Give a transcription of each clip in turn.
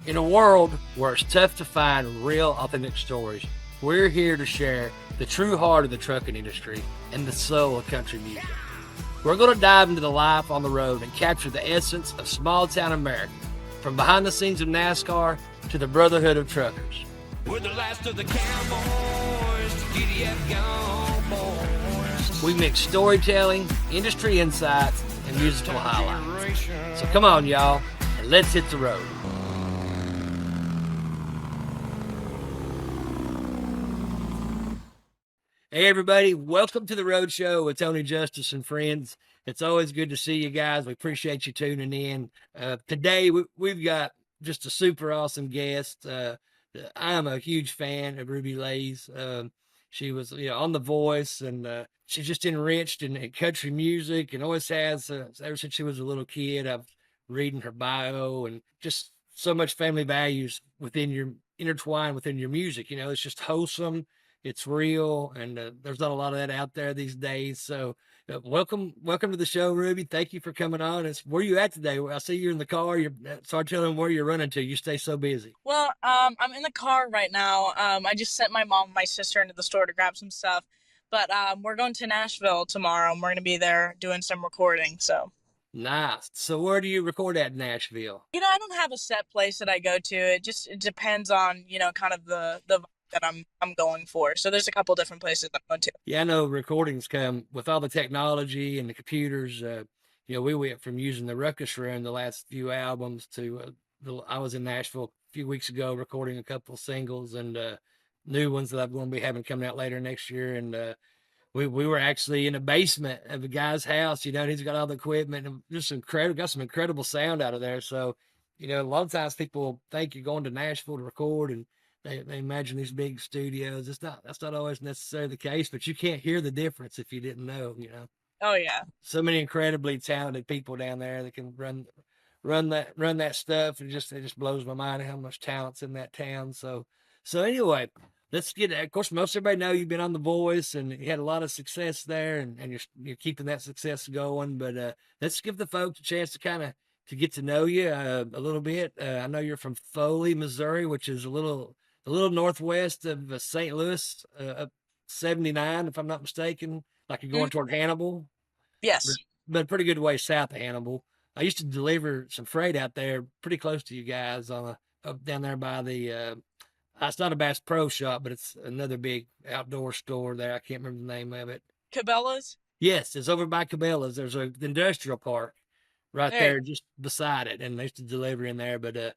In a world where it's tough to find real, authentic stories, we're here to share the true heart of the trucking industry and the soul of country music. We're going to dive into the life on the road and capture the essence of small town America, from behind the scenes of NASCAR to the brotherhood of truckers. We're the last of the cowboys, giddy up gone boys. We mix storytelling, industry insights, and musical highlights. So come on, y'all, and let's hit the road. Hey, everybody, welcome to the Road Show with Tony Justice and friends. It's always good to see you guys. We appreciate you tuning in. Today, we've got just a super awesome guest. I am a huge fan of Ruby Leigh's. She was, on The Voice, and she's just enriched in country music and always has ever since she was a little kid. I've reading her bio and just so much family values intertwined within your music. It's just wholesome, it's real, and there's not a lot of that out there these days. So welcome to the show, Ruby. Thank you for coming on. Where you at today? I see you're in the car. Start telling them where you're running to. You stay so busy. Well, I'm in the car right now. I just sent my mom and my sister into the store to grab some stuff. But we're going to Nashville tomorrow, and we're going to be there doing some recording. So, Nice. So where do you record at in Nashville? I don't have a set place that I go to. It depends on, kind of the vibe that I'm going for. So there's a couple different places I'm going to. Yeah, I know recordings come with all the technology and the computers. We went from using the Ruckus Room the last few albums to I was in Nashville a few weeks ago recording a couple of singles and new ones that I'm going to be having coming out later next year. And we were actually in a basement of a guy's house, and he's got all the equipment and just got some incredible sound out of there. So, a lot of times people think you're going to Nashville to record and they imagine these big studios. That's not always necessarily the case, but you can't hear the difference if you didn't know. Oh, yeah. So many incredibly talented people down there that can run that stuff. It just blows my mind how much talent's in that town. So anyway, let's get. Of course, most everybody know you've been on The Voice and you had a lot of success there, and you're keeping that success going. But let's give the folks a chance to get to know you a little bit. I know you're from Foley, Missouri, which is a little northwest of St. Louis, up 79, if I'm not mistaken. Like you're going toward Hannibal. Yes. But a pretty good way south of Hannibal. I used to deliver some freight out there, pretty close to you guys, up down there by the. It's not a Bass Pro Shop, but it's another big outdoor store there. I can't remember the name of it. Cabela's? Yes, it's over by Cabela's. There's an industrial park right Hey. there just beside it, and they used to deliver in there. But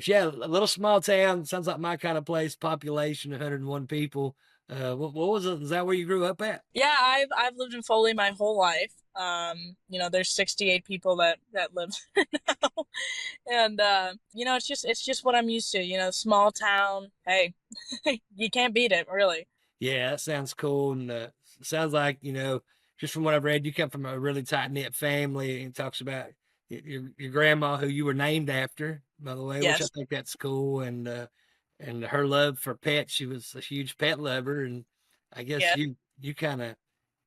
yeah, a little small town. Sounds like my kind of place. Population 101 people. What was it? Is that where you grew up at? Yeah, I've lived in Foley my whole life. There's 68 people that live there now. And it's just what I'm used to, small town. Hey, you can't beat it, really. Yeah, that sounds cool, and sounds like just from what I've read, you come from a really tight knit family. And talks about your grandma, who you were named after, by the way, Yes. which I think that's cool, and her love for pets. She was a huge pet lover, and I guess Yeah. you kind of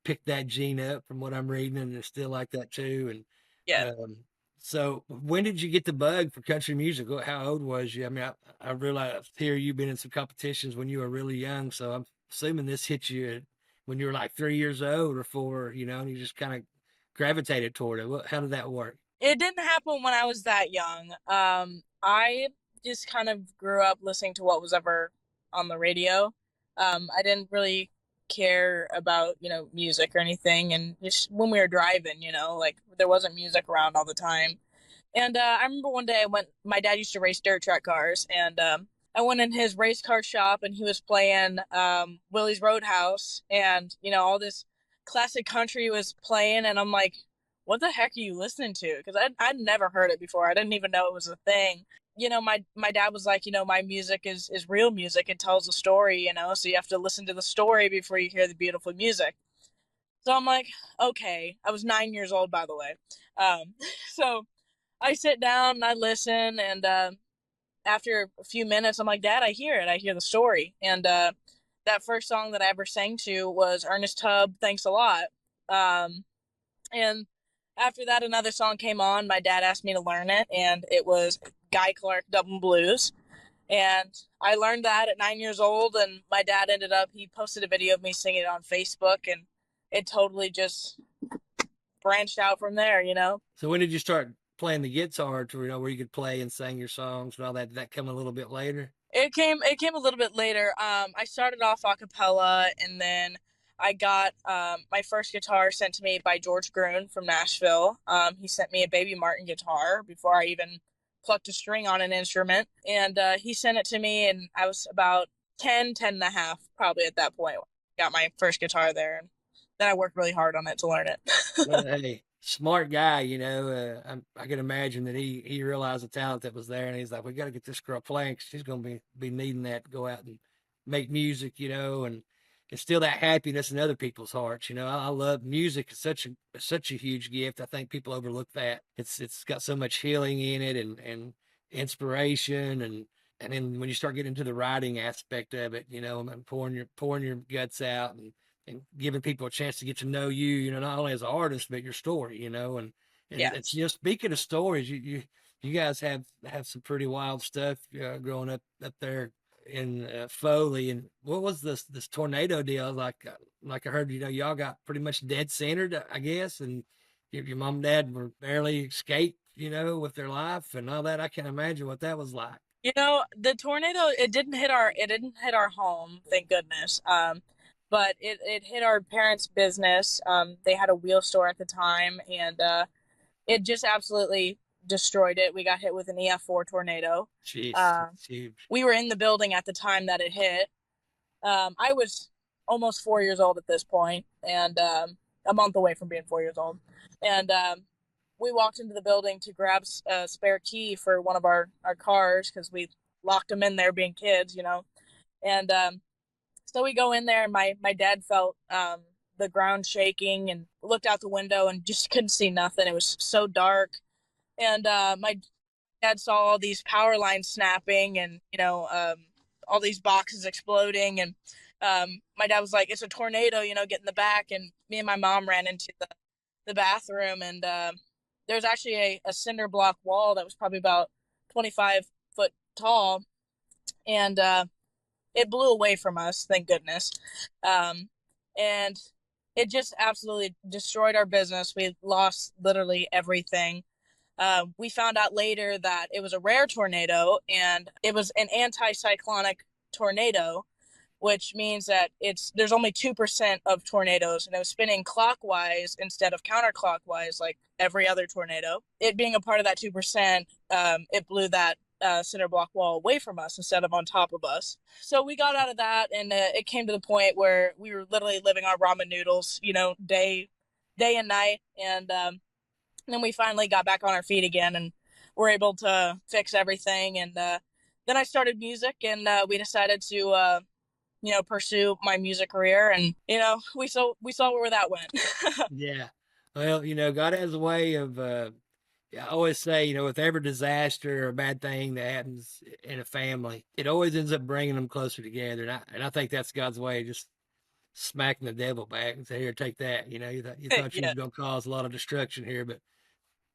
picked that gene up from what I'm reading, and it's still like that too. Yeah. And so when did you get the bug for country music? How old was you? I mean, I realized here you've been in some competitions when you were really young, so I'm assuming this hit you when you were like 3 years old or four, and you just kind of gravitated toward it. How did that work? It didn't happen when I was that young. I just kind of grew up listening to what was ever on the radio. I didn't really care about, music or anything. And just when we were driving, like there wasn't music around all the time. And I remember one day my dad used to race dirt track cars, and I went in his race car shop and he was playing Willie's Roadhouse, and, all this classic country was playing. And I'm like, what the heck are you listening to? Because I'd never heard it before. I didn't even know it was a thing. My dad was like, my music is real music. It tells a story, so you have to listen to the story before you hear the beautiful music. So I'm like, okay. I was 9 years old, by the way. So I sit down and I listen, and after a few minutes, I'm like, Dad, I hear it. I hear the story. And that first song that I ever sang to was Ernest Tubb, Thanks a Lot. And after that, another song came on. My dad asked me to learn it, and it was Guy Clark Double Blues. And I learned that at 9 years old, and my dad he posted a video of me singing it on Facebook, and it totally just branched out from there, you know? So when did you start playing the guitar to, where you could play and sing your songs and all that? Did that come a little bit later? It came a little bit later. I started off a cappella, and then I got my first guitar sent to me by George Groon from Nashville. He sent me a Baby Martin guitar before I even plucked a string on an instrument, and he sent it to me, and I was about 10 and a half probably at that point. Got my first guitar there, and then I worked really hard on it to learn it. Well, hey, smart guy, I can imagine that he realized the talent that was there, and he's like, we got to get this girl playing because she's going to be needing that to go out and make music, and instill that happiness in other people's hearts. I love music. It's such a huge gift. I think people overlook that. It's got so much healing in it and inspiration and then when you start getting into the writing aspect of it, and pouring your guts out and giving people a chance to get to know you, not only as an artist, but your story, and Yeah. it's, speaking of stories, you guys have some pretty wild stuff growing up there in Foley. And what was this tornado deal? Like I heard, y'all got pretty much dead centered, I guess, and your mom and dad were barely escaped, with their life and all that. I can't imagine what that was like. The tornado, it didn't hit our home, thank goodness. But it hit our parents' business. They had a wheel store at the time, and it just absolutely destroyed it. We got hit with an EF4 tornado. Jeez, it's huge. We were in the building at the time that it hit. I was almost 4 years old at this point, and a month away from being 4 years old. And we walked into the building to grab a spare key for one of our cars because we locked them in there being kids, And so we go in there, and my dad felt the ground shaking and looked out the window and just couldn't see nothing. It was so dark. And my dad saw all these power lines snapping and, all these boxes exploding. And my dad was like, it's a tornado, get in the back. And me and my mom ran into the bathroom, and there's actually a cinder block wall that was probably about 25 foot tall. And it blew away from us, thank goodness. And it just absolutely destroyed our business. We lost literally everything. We found out later that it was a rare tornado, and it was an anticyclonic tornado, which means that there's only 2% of tornadoes, and it was spinning clockwise instead of counterclockwise like every other tornado. It being a part of that 2%, it blew that cinder block wall away from us instead of on top of us. So we got out of that, and it came to the point where we were literally living on ramen noodles, day and night. And then we finally got back on our feet again, and were able to fix everything. And then I started music, and we decided to pursue my music career, and we saw where that went. Yeah. Well, God has a way of I always say, with every disaster or bad thing that happens in a family, it always ends up bringing them closer together. And I think that's God's way of just smacking the devil back and say, here, take that. You thought you Yeah. was going to cause a lot of destruction here, but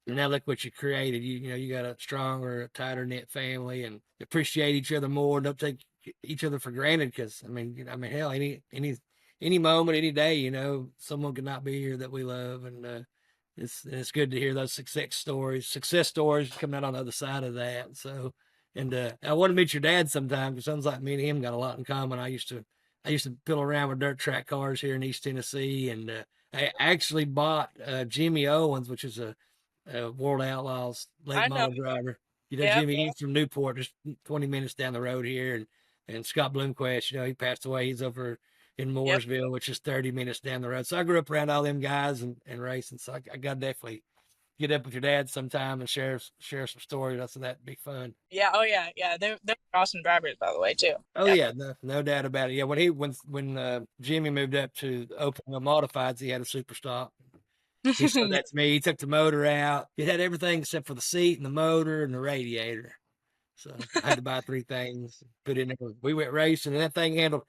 now look what you created. You got a stronger, tighter knit family, and appreciate each other more. Don't take each other for granted. Cause hell, any moment, any day, someone could not be here that we love. And, it's good to hear those success stories coming out on the other side of that. So, and I want to meet your dad sometime because it sounds like me and him got a lot in common. I used to piddle around with dirt track cars here in East Tennessee, and I actually bought Jimmy Owens, which is a World Outlaws late model driver. Yeah. Jimmy, he's from Newport, just 20 minutes down the road here, and Scott Bloomquist, he passed away. He's over in Mooresville, which is 30 minutes down the road. So I grew up around all them guys and racing. So I got to definitely get up with your dad sometime and share some stories. So that'd be fun. Yeah. Oh yeah. Yeah. They're awesome drivers, by the way, too. Oh yeah, no doubt about it. Yeah, when Jimmy moved up to open the modifieds, he had a super stock. He said that to me. He took the motor out. It had everything except for the seat and the motor and the radiator. So I had to buy 3 things, put in there. We went racing, and that thing handled.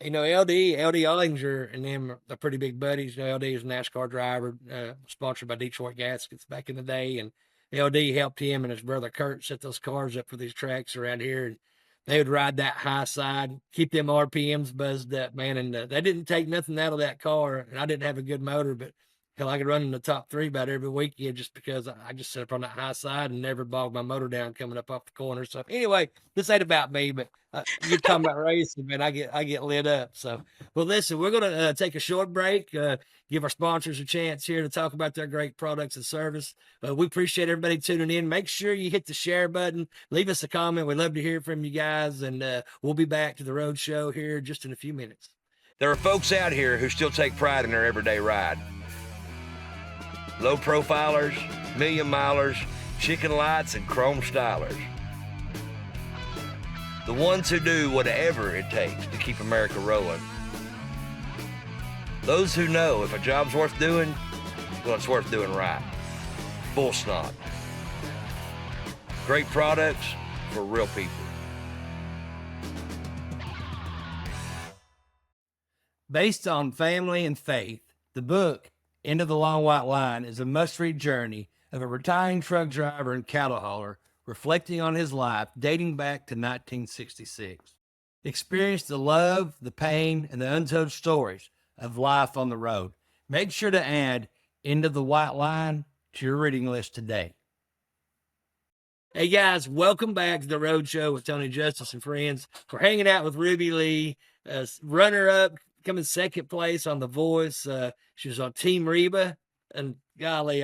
LD Ollinger and them are pretty big buddies. LD is a NASCAR driver, sponsored by Detroit Gaskets back in the day. And LD helped him and his brother Kurt set those cars up for these tracks around here. And they would ride that high side, keep them RPMs buzzed up, man. And they didn't take nothing out of that car. And I didn't have a good motor, but hell, I could run in the top 3 about every weekend just because I just set up on that high side and never bogged my motor down coming up off the corner. So anyway, this ain't about me, but you're talking about racing, man. I get lit up. So, well, listen, we're gonna take a short break. Give our sponsors a chance here to talk about their great products and service. We appreciate everybody tuning in. Make sure you hit the share button. Leave us a comment. We'd love to hear from you guys, and we'll be back to the road show here just in a few minutes. There are folks out here who still take pride in their everyday ride. Low profilers, million milers, chicken lights, and chrome stylers. The ones who do whatever it takes to keep America rolling. Those who know if a job's worth doing, well, it's worth doing right. Full stop. Great products for real people. Based on family and faith, the book, Into the Long White Line, is a must-read journey of a retiring truck driver and cattle hauler reflecting on his life dating back to 1966. Experience the love, the pain, and the untold stories of life on the road. Make sure to add Into the White Line to your reading list today. Hey guys, welcome back to the Road Show with Tony Justice and friends. We're hanging out with Ruby Leigh, runner-up, coming second place on The Voice. She was on Team Reba, and golly,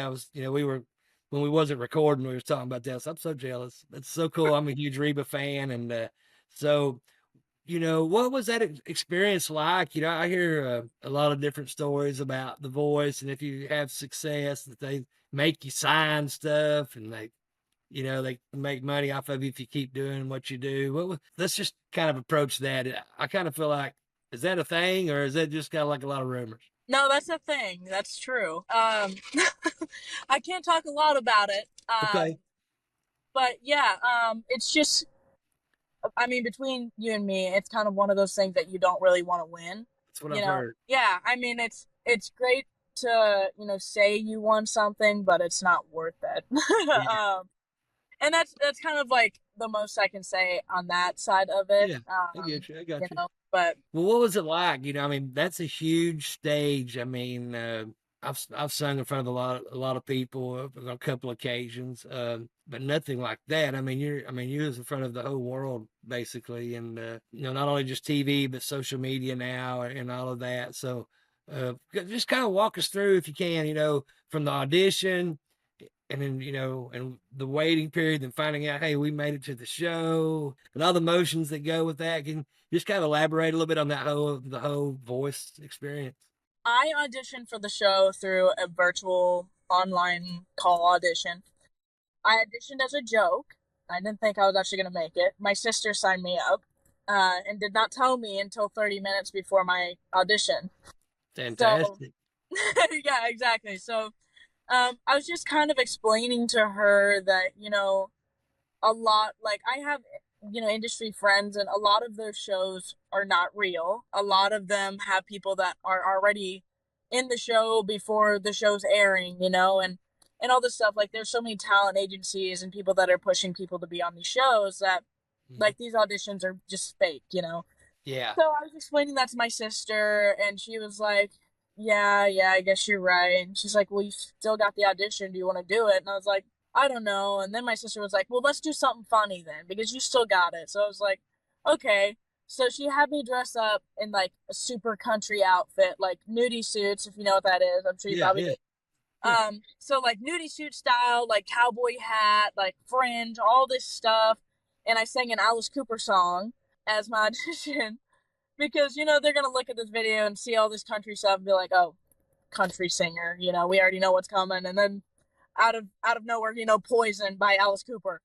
when we wasn't recording, we were talking about this. I'm so jealous. It's so cool. I'm a huge Reba fan, and so, what was that experience like? I hear a lot of different stories about The Voice, and if you have success, that they make you sign stuff, and they make money off of you if you keep doing what you do. Let's just kind of approach that. I kind of feel like, is that a thing, or is that just kind of like a lot of rumors? No, that's a thing. That's true. I can't talk a lot about it. Okay. But yeah, it's just, I mean, between you and me, it's kind of one of those things that you don't really want to win. That's what I've heard. Yeah, I mean, it's great to, say you won something, but it's not worth it. Yeah. And that's kind of like the most I can say on that side of it. Yeah, I get you. I got you. But well, what was it like? That's a huge stage. I've sung in front of a lot of people on a couple occasions, but nothing like that. You was in front of the whole world basically, and not only just TV but social media now and all of that. So, just kind of walk us through if you can. From the audition. And then, and the waiting period, and finding out, hey, we made it to the show, and all the emotions that go with that. Can you just kind of elaborate a little bit on the whole Voice experience? I auditioned for the show through a virtual online call audition. I auditioned as a joke. I didn't think I was actually going to make it. My sister signed me up and did not tell me until 30 minutes before my audition. Fantastic. So, yeah, exactly. So, I was just kind of explaining to her that, a lot, like I have, industry friends, and a lot of those shows are not real. A lot of them have people that are already in the show before the show's airing, and all this stuff. Like there's so many talent agencies and people that are pushing people to be on these shows that like these auditions are just fake, Yeah. So I was explaining that to my sister, and she was like, yeah, I guess you're right. And she's like, well, you still got the audition. Do you want to do it? And I was like, I don't know. And then my sister was like, well, let's do something funny then, because you still got it. So I was like, okay. So she had me dress up in like a super country outfit, like nudie suits, if you know what that is. I'm sure you probably do. Yeah. So like nudie suit style, like cowboy hat, like fringe, all this stuff. And I sang an Alice Cooper song as my audition. Because, they're going to look at this video and see all this country stuff and be like, oh, country singer, we already know what's coming. And then out of nowhere, Poison by Alice Cooper.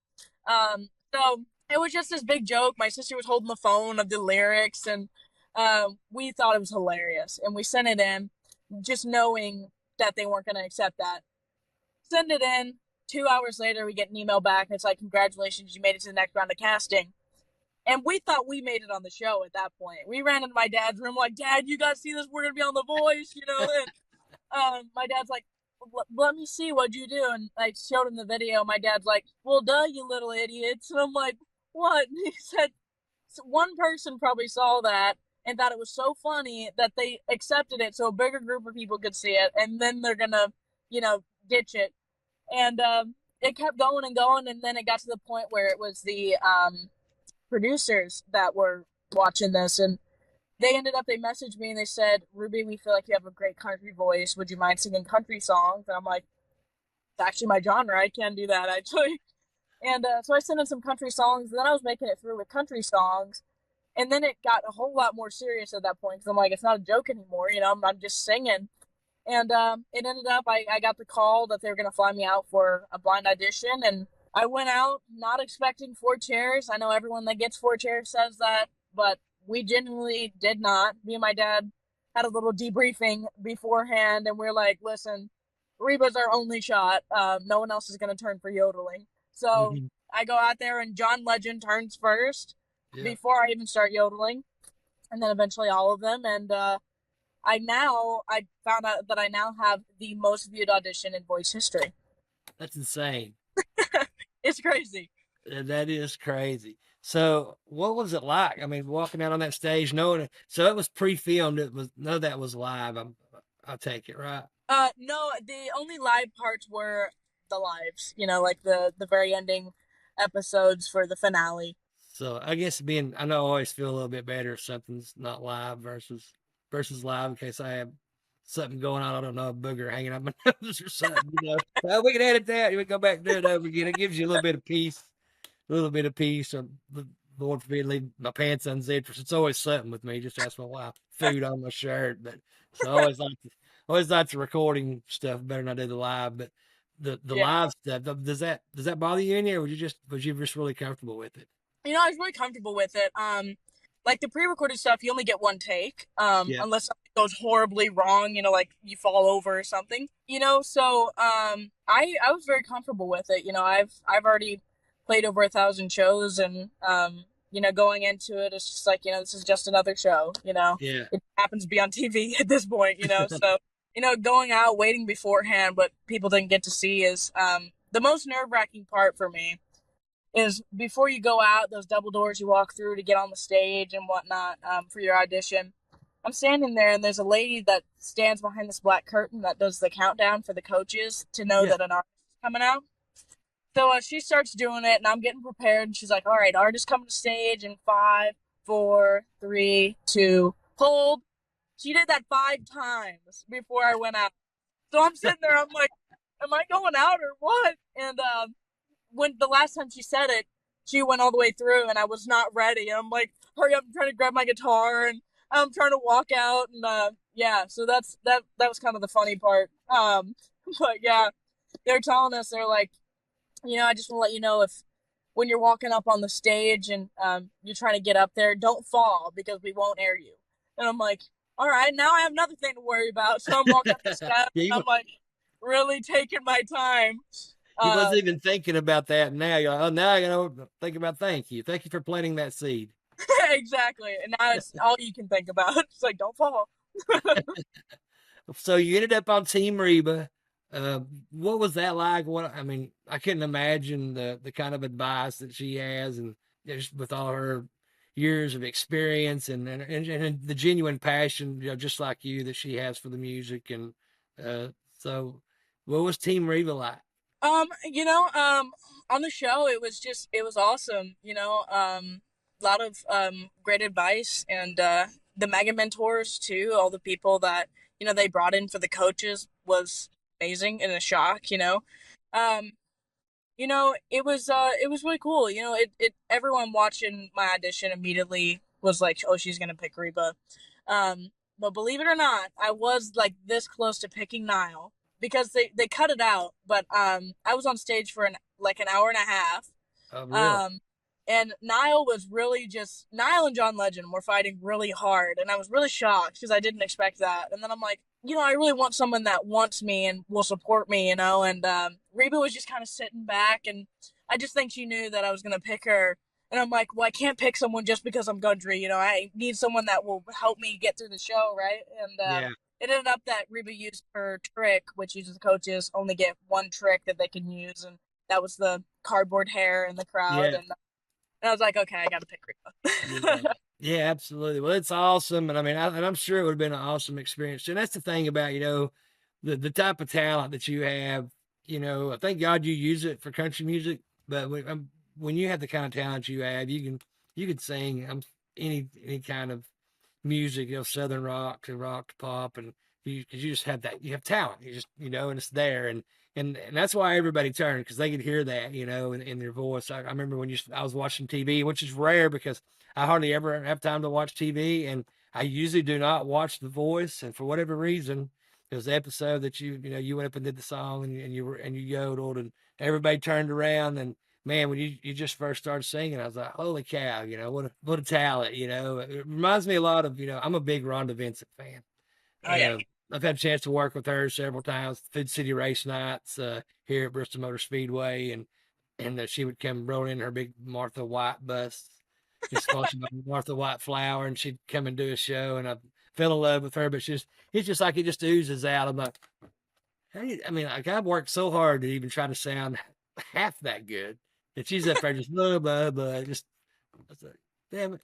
So it was just this big joke. My sister was holding the phone of the lyrics, and we thought it was hilarious. And we sent it in just knowing that they weren't going to accept that. Send it in. 2 hours later, we get an email back, and it's like, congratulations, you made it to the next round of casting. And we thought we made it on the show at that point. We ran into my dad's room like, Dad, you guys see this? We're going to be on The Voice, And my dad's like, let me see what you do. And I showed him the video. My dad's like, well, duh, you little idiots. And I'm like, what? And he said, one person probably saw that and thought it was so funny that they accepted it so a bigger group of people could see it, and then they're gonna, ditch it. And it kept going and going, and then it got to the point where it was the producers that were watching this, and they messaged me and they said, Ruby, we feel like you have a great country voice. Would you mind singing country songs? And I'm like, it's actually my genre. I can do that, actually. And so I sent in some country songs, and then I was making it through with country songs. And then it got a whole lot more serious at that point, because I'm like, it's not a joke anymore. I'm just singing. And it ended up, I got the call that they were going to fly me out for a blind audition. And I went out not expecting 4 chairs. I know everyone that gets 4 chairs says that, but we genuinely did not. Me and my dad had a little debriefing beforehand, and we're like, listen, Reba's our only shot. No one else is going to turn for yodeling. So I go out there, and John Legend turns first before I even start yodeling, and then eventually all of them. And I found out that I now have the most viewed audition in voice history. That's insane. It's crazy. That is crazy. So what was it like? I mean, walking out on that stage, knowing it, so it was pre-filmed. None of that was live. I'll take it, right? No, the only live parts were the lives, like the very ending episodes for the finale. So I guess I know I always feel a little bit better if something's not live versus live, in case I have something going on. I don't know, a booger hanging out my nose or something. Well, we can edit that. We can go back and do it over again. It gives you a little bit of peace. Or Lord forbid, leave my pants unzipped. It's always something with me. Just ask my wife. Food on my shirt, but so I always like the recording stuff better than I do the live. But the live stuff, does that bother you any, or was you just really comfortable with it? I was really comfortable with it. Like the pre-recorded stuff, you only get one take, unless something goes horribly wrong, like you fall over or something, so I was very comfortable with it. I've already played over 1,000 shows, and going into it, it's just like, this is just another show. It happens to be on TV at this point, so going out, waiting beforehand, what people didn't get to see is the most nerve-wracking part for me is before you go out, those double doors you walk through to get on the stage and whatnot for your audition. I'm standing there, and there's a lady that stands behind this black curtain that does the countdown for the coaches to know that an artist is coming out. So she starts doing it, and I'm getting prepared, and she's like, all right, artist coming to stage in 5, 4, 3, 2, hold. She did that 5 times before I went out. So I'm sitting there, I'm like, am I going out or what? And when the last time she said it, she went all the way through, and I was not ready. And I'm like, hurry up, I'm trying to grab my guitar, and I'm trying to walk out. And so that was kind of the funny part. But yeah, they're telling us, they're like, I just want to let you know, if when you're walking up on the stage and you're trying to get up there, don't fall, because we won't air you. And I'm like, all right, now I have another thing to worry about. So I'm walking up the steps, I'm like really taking my time. You wasn't even thinking about that. Now you're like, oh, now I gotta think about thank you for planting that seed. Exactly. And now it's all you can think about. It's like, don't fall. So you ended up on Team Reba. What was that like? I couldn't imagine the kind of advice that she has, and just with all her years of experience and the genuine passion, just like you, that she has for the music. And so what was Team Reba like? On the show, it was awesome. A lot of great advice, and the mega mentors too. All the people that they brought in for the coaches was amazing and a shock. It was really cool. Everyone watching my audition immediately was like, oh, she's gonna pick Reba. But believe it or not, I was like this close to picking Niall, because they cut it out. But I was on stage for an hour and a half. Oh, really? And Niall and John Legend were fighting really hard, and I was really shocked because I didn't expect that. And then I'm like, I really want someone that wants me and will support me, and Reba was just kind of sitting back, and I just think she knew that I was going to pick her. And I'm like, well, I can't pick someone just because I'm country, I need someone that will help me get through the show, right? And it ended up that Reba used her trick, which uses the coaches only get one trick that they can use, and that was the cardboard hair in the crowd. Yeah. And I was like, okay, I got to pick Yeah. Reba. Yeah, absolutely. Well, it's awesome. And I mean, and I'm sure it would have been an awesome experience. And that's the thing about, the type of talent that you have, thank God you use it for country music, but when you have the kind of talent you have, you can sing any kind of music, Southern rock to pop, and cause you just have that, you have talent, you just, and it's there. And that's why everybody turned, because they could hear that, in their voice. I remember when I was watching TV, which is rare because I hardly ever have time to watch TV, and I usually do not watch The Voice. And for whatever reason, there was the episode that you went up and did the song, and you yodeled, and everybody turned around. And man, when you just first started singing, I was like, holy cow, what a talent, It reminds me a lot of, I'm a big Rhonda Vincent fan. Oh yeah. I've had a chance to work with her several times, Food City Race Nights here at Bristol Motor Speedway, and she would come rolling in her big Martha White bus, just sponsored by Martha White Flour, and she'd come and do a show, and I fell in love with her. But it's just like it just oozes out. I'm like, hey, I mean, like I've worked so hard to even try to sound half that good, and she's up there just blah blah blah, just I was like, damn it.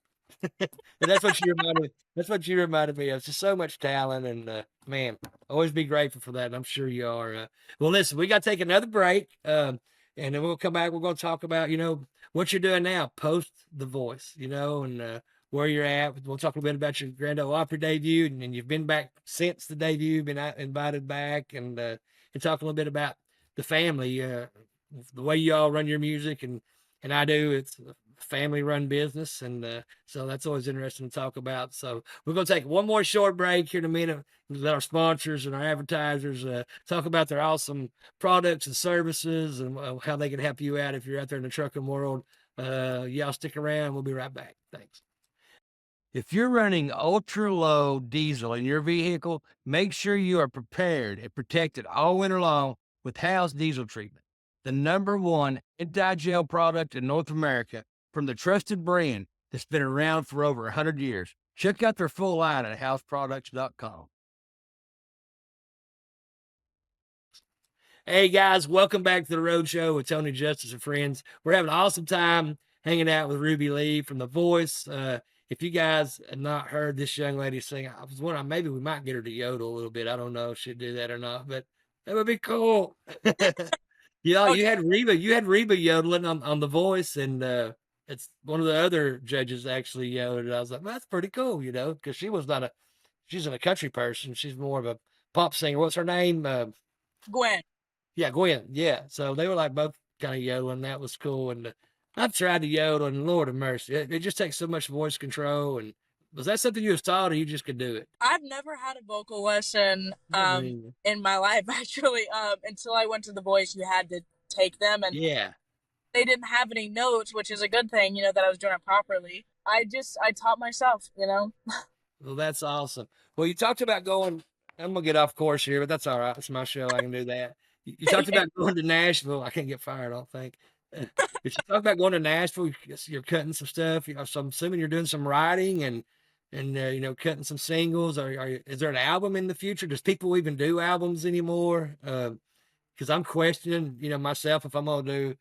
And that's what she reminded me. That's what you reminded me of. Just so much talent, and man, always be grateful for that. And I'm sure you are. Well, listen, we got to take another break, and then we'll come back. We're going to talk about what you're doing now, post The Voice, and where you're at. We'll talk a little bit about your Grand Ole Opry debut, and you've been back since the debut, been invited back, and talk a little bit about the family, the way you all run your music, and I do. It's a family-run business, and so that's always interesting to talk about. So we're going to take one more short break here in a minute. Let our sponsors and our advertisers talk about their awesome products and services, and how they can help you out if you're out there in the trucking world. Y'all stick around. We'll be right back. Thanks. If you're running ultra-low diesel in your vehicle, make sure you are prepared and protected all winter long with Hal's Diesel Treatment, the #1 anti-gel product in North America from the trusted brand that's been around for over 100 years. Check out their full line at houseproducts.com. Hey guys, welcome back to the Road Show with Tony Justice and friends. We're having an awesome time hanging out with Ruby Leigh from The Voice. If you guys have not heard this young lady sing, I was wondering maybe we might get her to yodel a little bit. I don't know if she'd do that or not, but that would be cool. Yeah, you had Reba yodeling on The Voice, and it's one of the other judges actually yodeled. I was like, well, that's pretty cool, because she's not a country person. She's more of a pop singer. What's her name? Gwen. Yeah, Gwen. Yeah. So they were like both kind of yodeling. That was cool. And I've tried to yodel, and Lord of mercy, it just takes so much voice control. And was that something you was taught, or you just could do it? I've never had a vocal lesson in my life, actually. Until I went to The Voice, you had to take them, and yeah, they didn't have any notes, which is a good thing, that I was doing it properly. I taught myself, Well, that's awesome. Well, you talked about going. I'm gonna get off course here, but that's all right. It's my show. I can do that. You talked about going to Nashville. I can't get fired, I don't think. If you talk about going to Nashville, you're cutting some stuff. So I'm assuming you're doing some writing and cutting some singles. Is there an album in the future? Does people even do albums anymore? Because I'm questioning, myself, if I'm gonna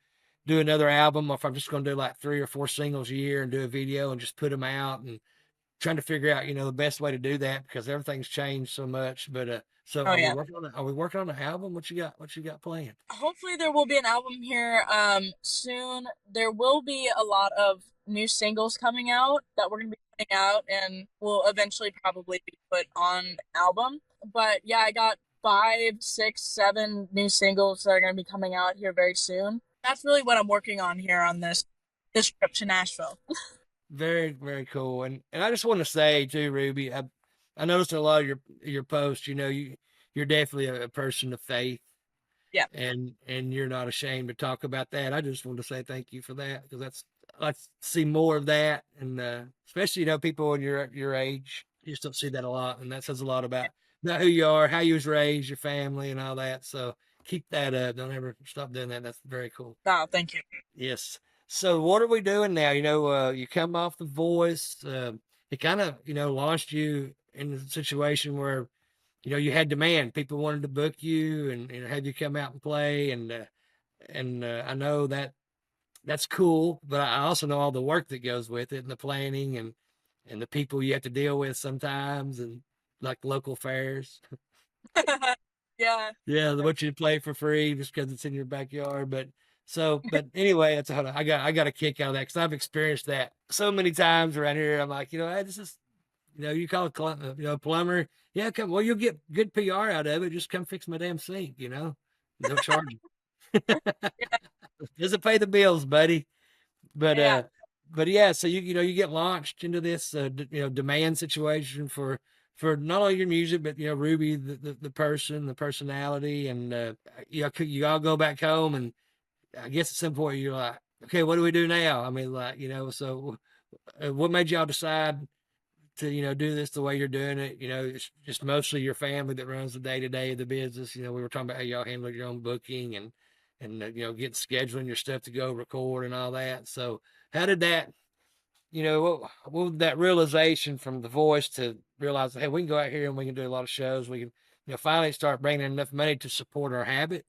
do another album, or if I'm just gonna do like 3 or 4 singles a year and do a video and just put them out, and trying to figure out, the best way to do that, because everything's changed so much. But so Oh, yeah. are we working on an album? What you got planned? Hopefully there will be an album here soon. There will be a lot of new singles coming out that we're going to be putting out, and will eventually probably be put on an album. But yeah, I got 5, 6, 7 new singles that are going to be coming out here very soon. That's really what I'm working on here on this trip to Nashville. Very, very cool. And I just want to say too, Ruby, I noticed a lot of your posts, you're definitely a person of faith. Yeah. And you're not ashamed to talk about that. I just want to say thank you for that, because I like to see more of that. And especially, people in your age, you just don't see that a lot. And that says a lot about who you are, how you was raised, your family, and all that. So keep that up. Don't ever stop doing that. That's very cool. Oh, thank you. Yes. So what are we doing now? You come off The Voice. It kind of, launched you in a situation where you had demand. People wanted to book you and have you come out and play. And I know that's cool, but I also know all the work that goes with it and the planning and the people you have to deal with sometimes and like local fairs. Yeah. Yeah, they want you to play for free just because it's in your backyard. But anyway, that's hold on. I got a kick out of that because I've experienced that so many times around here. I'm like, hey, this is, you call it, plumber. Yeah, come. Well, you'll get good PR out of it. Just come fix my damn sink. Don't charge you. Doesn't pay the bills, buddy. But Yeah. but yeah, so you get launched into this demand situation for not only your music, but Ruby, the person, the personality, and you all go back home, and I guess at some point you're like, okay, what do we do now? I mean, like, so what made y'all decide to do this the way you're doing it? It's just mostly your family that runs the day to day of the business. We were talking about how y'all handle your own booking and getting scheduling your stuff to go record and all that. So how did that, what was that realization from The Voice to realize, hey, we can go out here and we can do a lot of shows. We can, finally start bringing in enough money to support our habit,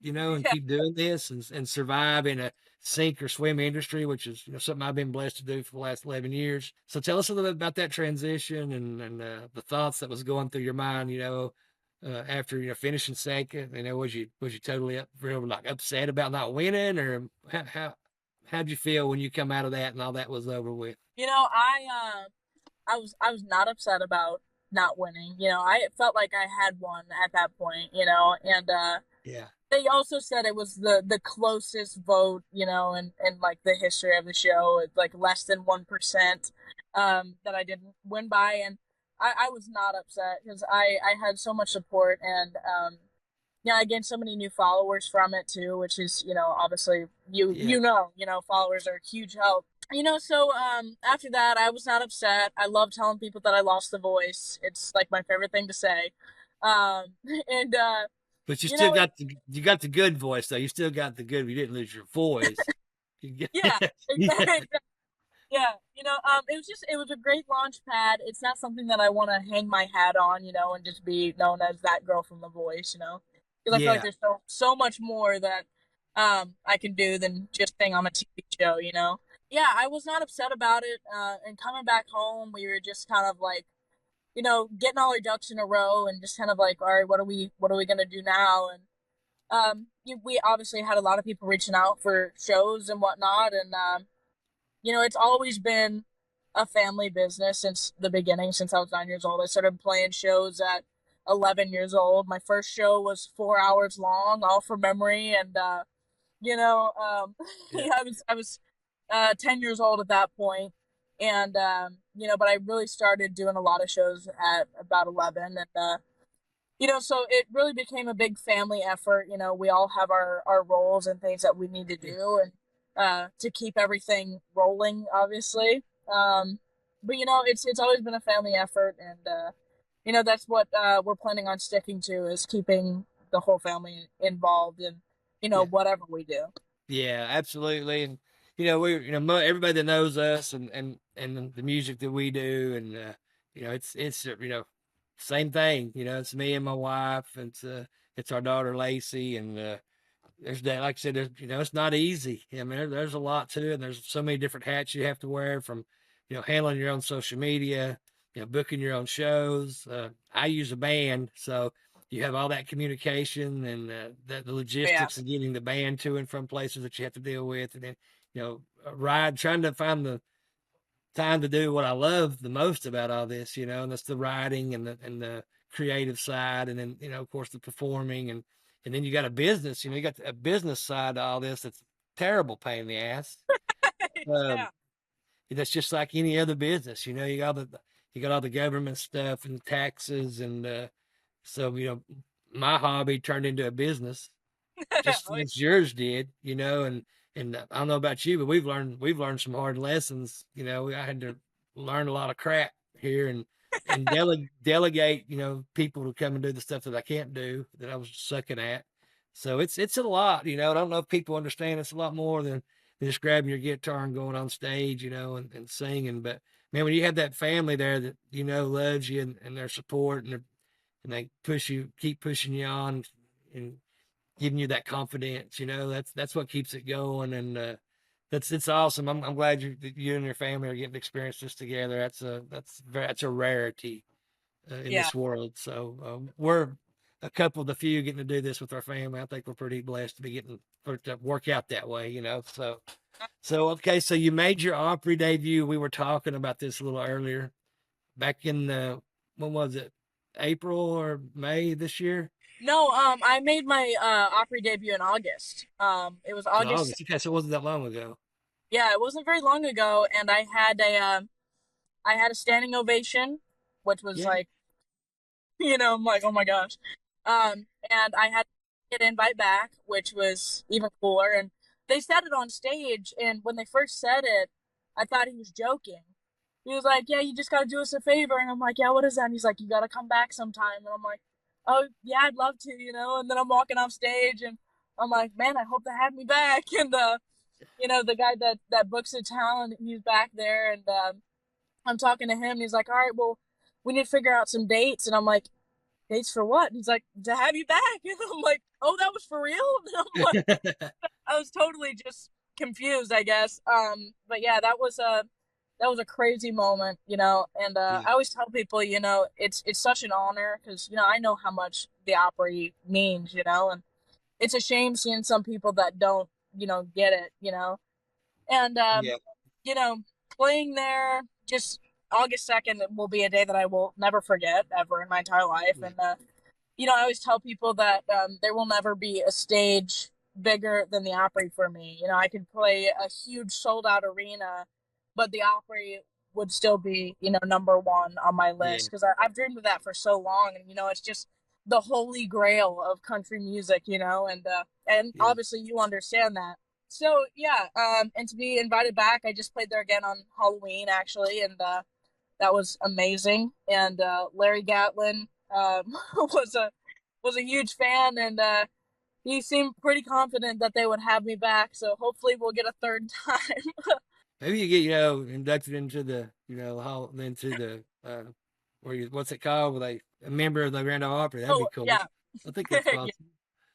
and Yeah. keep doing this and survive in a sink or swim industry, which is, something I've been blessed to do for the last 11 years. So tell us a little bit about that transition and the thoughts that was going through your mind, after, finishing second. Was you totally real like upset about not winning, or how'd you feel when you come out of that and all that was over with? I was not upset about not winning. I felt like I had won at that point, and Yeah. they also said it was the closest vote, in like the history of the show. It's like less than 1% that I didn't win by, and I was not upset because I had so much support, and yeah, I gained so many new followers from it too, which is, obviously Yeah. followers are a huge help. So after that, I was not upset. I love telling people that I lost the voice. It's like my favorite thing to say. And But you you still know, it, got the good voice though. You still got the good. You didn't lose your voice. yeah, Yeah. exactly. Yeah, it was a great launch pad. It's not something that I want to hang my hat on, and just be known as that girl from The Voice, because I feel like Yeah. there's so much more that I can do than just staying on a TV show, Yeah, I was not upset about it. And coming back home, we were just kind of like, getting all our ducks in a row and just kind of like, all right, what are we gonna do now? And we obviously had a lot of people reaching out for shows and whatnot, and it's always been a family business since the beginning, since I was 9 years old. I started playing shows at 11 years old. My first show was 4 hours long, all from memory. And, Yeah. I was 10 years old at that point. And, but I really started doing a lot of shows at about 11. And, so it really became a big family effort. We all have our roles and things that we need to do, and to keep everything rolling, obviously. But it's always been a family effort, and that's what we're planning on sticking to, is keeping the whole family involved in Yeah. whatever we do. Yeah, absolutely. And we everybody that knows us and the music that we do, and it's same thing. It's me and my wife, and it's our daughter Lacey, and there's that, like I said, there's, it's not easy. I mean, there's a lot to it, and there's so many different hats you have to wear, from handling your own social media, booking your own shows. I use a band, so you have all that communication and the Yeah. logistics of getting the band to and from places that you have to deal with, and then trying to find the time to do what I love the most about all this, and that's the writing and the creative side, and then of course the performing, and then you got a business, you got a business side to all this that's terrible pain in the ass. Um, Yeah. that's just like any other business, you got all the government stuff and taxes, and so my hobby turned into a business just Oh, as yours did, and I don't know about you, but we've learned some hard lessons. I had to learn a lot of crap here and delegate, people to come and do the stuff that I can't do, that I was sucking at. So it's a lot, I don't know if people understand it's a lot more than just grabbing your guitar and going on stage, and singing. But man, when you have that family there that loves you and their support, and they keep pushing you on and giving you that confidence. That's what keeps it going. And it's awesome. I'm glad that you and your family are getting to experience this together. That's a rarity in Yeah. this world. So we're a couple of the few getting to do this with our family. I think we're pretty blessed to be getting to work out that way. So okay. So you made your Opry debut. We were talking about this a little earlier, back in when was it? April or May this year? No, I made my Opry debut in August. It was In August. August. Okay, so it wasn't that long ago. Yeah, it wasn't very long ago, and I had a standing ovation, which was Yeah. like, I'm like, oh my gosh. And I had to get an invite back, which was even cooler. And they said it on stage, and when they first said it, I thought he was joking. He was like, "Yeah, you just gotta do us a favor," and I'm like, "Yeah, what is that?" And he's like, "You gotta come back sometime," and I'm like, "Oh yeah, I'd love to," And then I'm walking off stage, and I'm like, "Man, I hope they have me back." And the guy that books the talent, he's back there, and I'm talking to him, and he's like, "All right, well, we need to figure out some dates," and I'm like, "Dates for what?" And he's like, "To have you back," and I'm like, "Oh, that was for real?" And I'm like, I was totally just confused, I guess. But yeah, that was a crazy moment, and Yeah. I always tell people, it's such an honor because I know how much the Opry means, and it's a shame seeing some people that don't, get it, and Yeah. you know, playing there just August 2nd will be a day that I will never forget ever in my entire life, Yeah. and I always tell people that there will never be a stage bigger than the Opry for me. I could play a huge sold out arena, but the Opry would still be, number one on my Yeah. list because I've dreamed of that for so long. And, it's just the holy grail of country music, and Yeah. obviously you understand that. So, yeah, and to be invited back, I just played there again on Halloween, actually, and that was amazing. And Larry Gatlin was a huge fan, and he seemed pretty confident that they would have me back. So hopefully we'll get a third time. Maybe you get, inducted into the, into the, what's it called? With a member of the Grand Ole Opry. That'd be Oh cool. yeah, I think that's yeah. possible.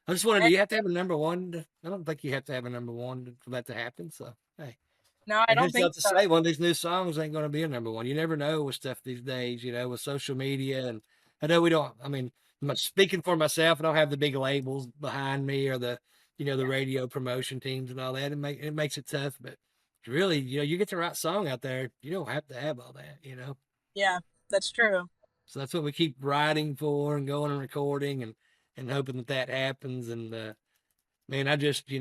I just wondered, do And, you have to have a number one? I don't think you have to have a number one for that to happen. So, hey. no, I And don't who's think else to so. say one of these new songs ain't going to be a number one? You never know with stuff these days, with social media. And I know we don't, I mean, speaking for myself, I don't have the big labels behind me or the radio promotion teams and all that. It makes it tough. But really, you get the right song out there, you don't have to have all that. Yeah, that's true. So that's what we keep writing for and going and recording and hoping that happens. And, man, I just,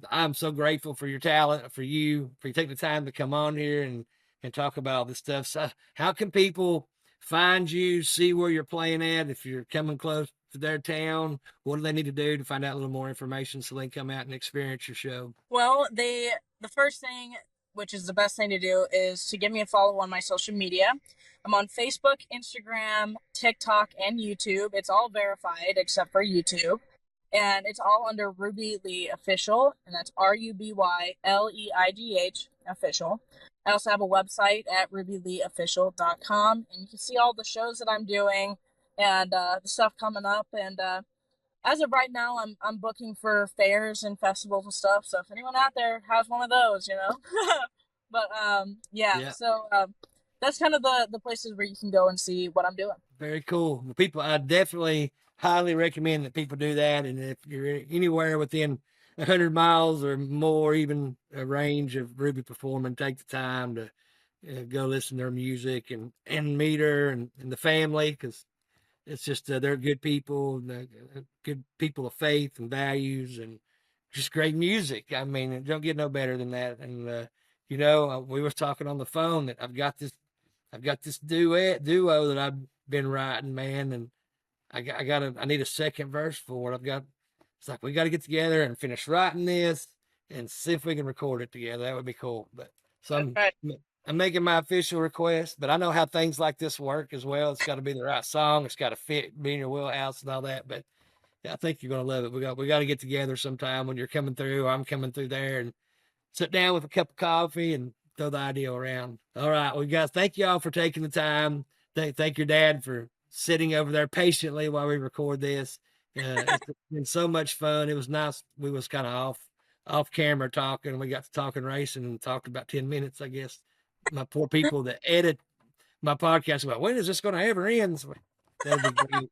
I'm so grateful for your talent, for you taking the time to come on here and talk about this stuff. So how can people find you, see where you're playing at, if you're coming close to their town? What do they need to do to find out a little more information so they can come out and experience your show? Well, the first thing, which is the best thing to do, is to give me a follow on my social media. I'm on Facebook, Instagram, TikTok, and YouTube. It's all verified except for YouTube. And it's all under Ruby Leigh Official, and that's RubyLeigh Official. I also have a website at rubyleighofficial.com, and you can see all the shows that I'm doing and the stuff coming up. And as of right now, I'm booking for fairs and festivals and stuff. So if anyone out there has one of those, but yeah. Yeah. So that's kind of the places where you can go and see what I'm doing. Very cool. Well, people, I definitely highly recommend that people do that. And if you're anywhere within 100 miles or more, even a range of Ruby performing, take the time to go listen to their music and meet her and the family, because it's just they're good people, good people of faith and values, and just great music. I mean, it don't get no better than that. And we were talking on the phone that I've got this duo that I've been writing, man, and I need a second verse for it. It's like we got to get together and finish writing this and see if we can record it together. That would be cool. But so All right. I'm making my official request, but I know how things like this work as well. It's got to be the right song. It's got to fit, be in your wheelhouse and all that. But yeah, I think you're gonna love it. We got to get together sometime when you're coming through, or I'm coming through there, and sit down with a cup of coffee and throw the idea around. All right, well, guys, thank you all for taking the time. Thank your dad for sitting over there patiently while we record this. It's been so much fun. It was nice. We was kind of off camera talking. We got to talking racing and talked about 10 minutes, I guess. My poor people that edit my podcast about when is this going to ever end? So that'd be great.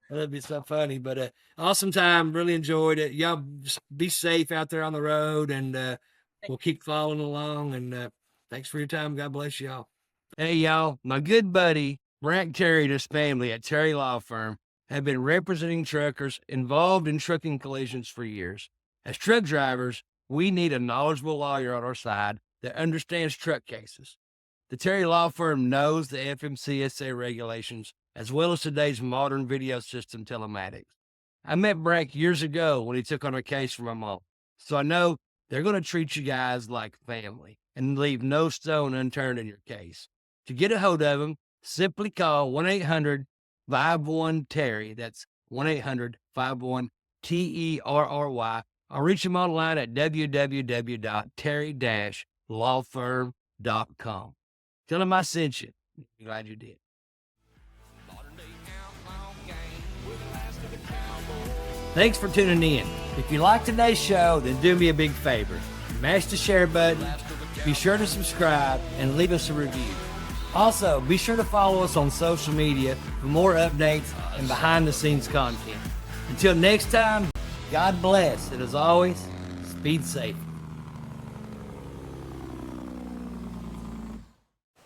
That'd be so funny. But awesome time. Really enjoyed it. Y'all just be safe out there on the road, and we'll keep following along. And thanks for your time. God bless y'all. Hey, y'all, my good buddy, Frank Terry and his family at Terry Law Firm have been representing truckers involved in trucking collisions for years. As truck drivers, we need a knowledgeable lawyer on our side that understands truck cases. The Terry Law Firm knows the FMCSA regulations as well as today's modern video system telematics. I met Frank years ago when he took on a case for my mom, so I know they're going to treat you guys like family and leave no stone unturned in your case. To get a hold of him, simply call 1-800-51-TERRY. That's 1-800-51-TERRY. Or reach him online at www.terry-lawfirm.com. Tell him I sent you. I'm glad you did. Thanks for tuning in. If you like today's show, then do me a big favor. Mash the share button, be sure to subscribe, and leave us a review. Also, be sure to follow us on social media for more updates and behind-the-scenes content. Until next time, God bless, and as always, speed safe.